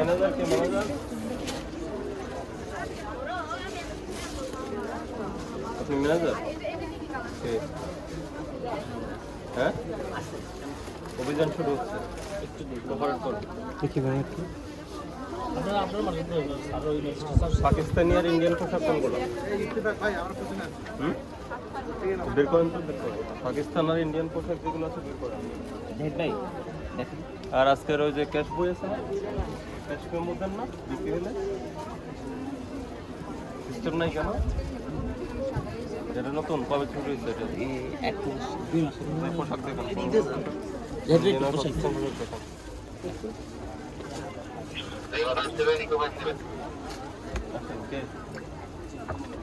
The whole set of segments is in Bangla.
ম্যানেজার কে ম্যানেজার? আপনি ম্যানেজার কে? হ্যাঁ, অভিযান শুরু হচ্ছে, একটু কোঅপারেট করুন। দেখি ভাই একটু পাকিস্তানি আর ইন্ডিয়ান পোশাক কোনগুলো? বের করেন তো, বের করেন। পাকিস্তান আর ইন্ডিয়ান পোশাক যেগুলো আছে বের করেন। ভাই দেখেন আর আজকের ওই যে ক্যাশ বই আছে না, ক্যাশ বই মধ্যে না বিক্রি হলে সিস্টেম নাই কেন? এটা নতুন কবে শুরু হয়েছে? এটা এক মাস 2 মাস এই পোশাক দেখেন,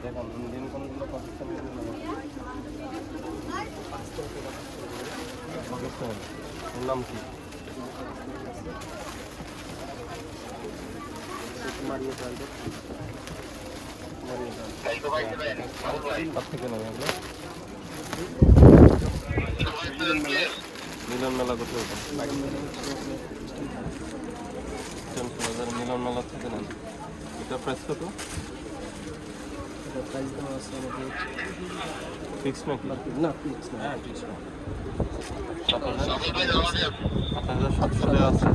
দেখুন ইন্ডিয়ান কোনগুলো, পাকিস্তানি পাকিস্তান। এর নাম কি? থেকে নয় মিলন মেলা করতে হবে, মিলন মেলা থেকে নেন। এটা প্রাইস কত? ফিক্স নাকি? না ফিক্স না। 7,700 আছে।